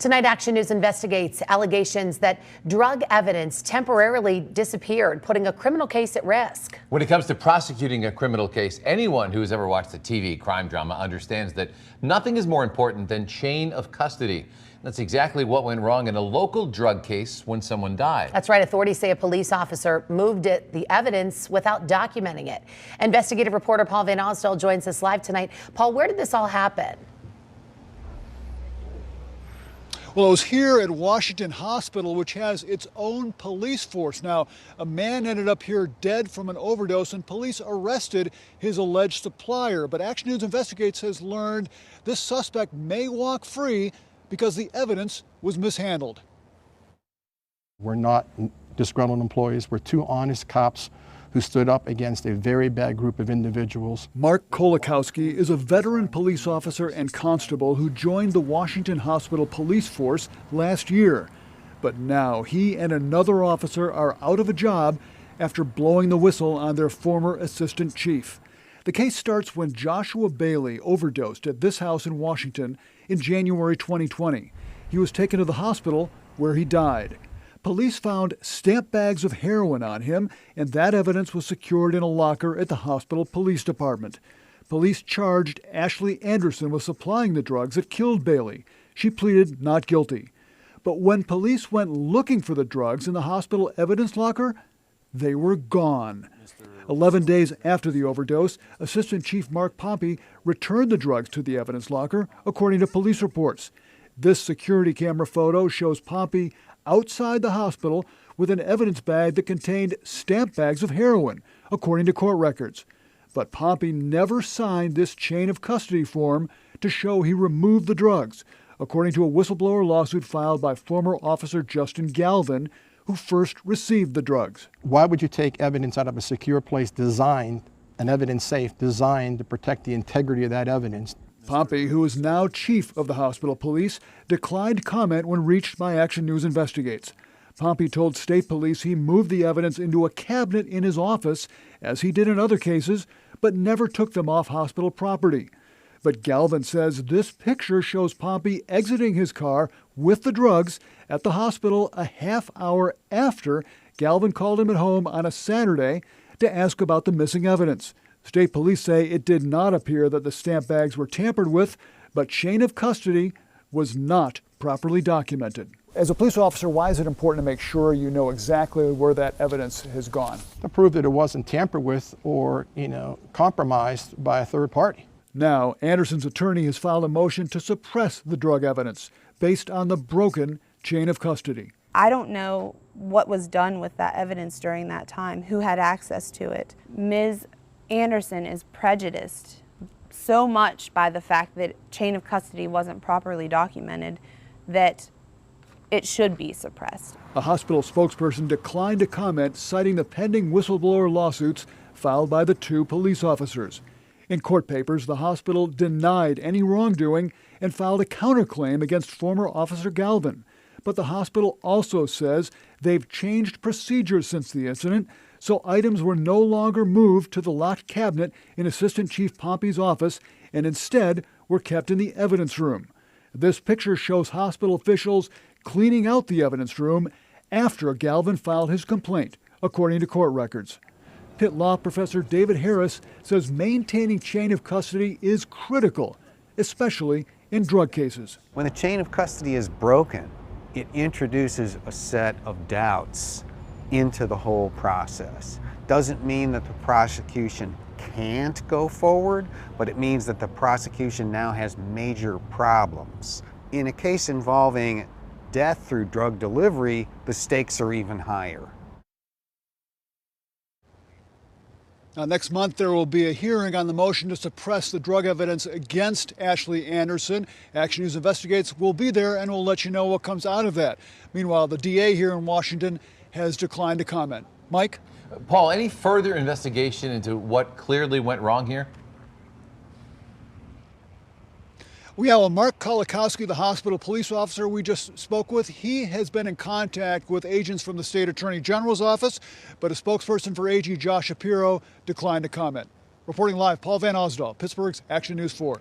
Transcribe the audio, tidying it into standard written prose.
Tonight, Action News investigates allegations that drug evidence temporarily disappeared, putting a criminal case at risk. When it comes to prosecuting a criminal case, anyone who has ever watched a TV crime drama understands that nothing is more important than chain of custody. That's exactly what went wrong in a local drug case when someone died. That's right. Authorities say a police officer moved the evidence without documenting it. Investigative reporter Paul Van Osdol joins us live tonight. Paul, where did this all happen? Well, it was here at Washington Hospital, which has its own police force. Now, a man ended up here dead from an overdose, and police arrested his alleged supplier. But Action News Investigates has learned this suspect may walk free because the evidence was mishandled. We're not disgruntled employees. We're two honest cops who stood up against a very bad group of individuals. Mark Kolakowski is a veteran police officer and constable who joined the Washington Hospital Police Force last year. But now he and another officer are out of a job after blowing the whistle on their former assistant chief. The case starts when Joshua Bailey overdosed at this house in Washington in January 2020. He was taken to the hospital where he died. Police found stamp bags of heroin on him, and that evidence was secured in a locker at the hospital police department. Police charged Ashley Anderson with supplying the drugs that killed Bailey. She pleaded not guilty. But when police went looking for the drugs in the hospital evidence locker, they were gone. 11 days after the overdose, Assistant Chief Mark Pompey returned the drugs to the evidence locker, according to police reports. This security camera photo shows Pompey outside the hospital with an evidence bag that contained stamp bags of heroin, according to court records. But Pompey never signed this chain of custody form to show he removed the drugs, according to a whistleblower lawsuit filed by former Officer Justin Galvin, who first received the drugs. Why would you take evidence out of a secure place designed, an evidence safe designed to protect the integrity of that evidence? Pompey, who is now chief of the hospital police, declined comment when reached by Action News Investigates. Pompey told state police he moved the evidence into a cabinet in his office, as he did in other cases, but never took them off hospital property. But Galvin says this picture shows Pompey exiting his car with the drugs at the hospital a half hour after Galvin called him at home on a Saturday to ask about the missing evidence. State police say it did not appear that the stamp bags were tampered with, but chain of custody was not properly documented. As a police officer, why is it important to make sure you know exactly where that evidence has gone? To prove that it wasn't tampered with or, compromised by a third party. Now, Anderson's attorney has filed a motion to suppress the drug evidence based on the broken chain of custody. I don't know what was done with that evidence during that time, who had access to it. Ms. Anderson is prejudiced so much by the fact that chain of custody wasn't properly documented that it should be suppressed. A hospital spokesperson declined to comment, citing the pending whistleblower lawsuits filed by the two police officers. In court papers, the hospital denied any wrongdoing and filed a counterclaim against former Officer Galvin. But the hospital also says they've changed procedures since the incident, so items were no longer moved to the locked cabinet in Assistant Chief Pompey's office and instead were kept in the evidence room. This picture shows hospital officials cleaning out the evidence room after Galvin filed his complaint, according to court records. Pitt Law Professor David Harris says maintaining chain of custody is critical, especially in drug cases. When the chain of custody is broken, it introduces a set of doubts into the whole process. Doesn't mean that the prosecution can't go forward, but it means that the prosecution now has major problems. In a case involving death through drug delivery, the stakes are even higher. Now, next month, there will be a hearing on the motion to suppress the drug evidence against Ashley Anderson. Action News Investigates will be there, and we'll let you know what comes out of that. Meanwhile, the DA here in Washington has declined to comment. Mike? Paul, any further investigation into what clearly went wrong here? Well, Mark Kolakowski, the hospital police officer we just spoke with, he has been in contact with agents from the state attorney general's office, but a spokesperson for AG Josh Shapiro declined to comment. Reporting live, Paul Van Osdol, Pittsburgh's Action News 4.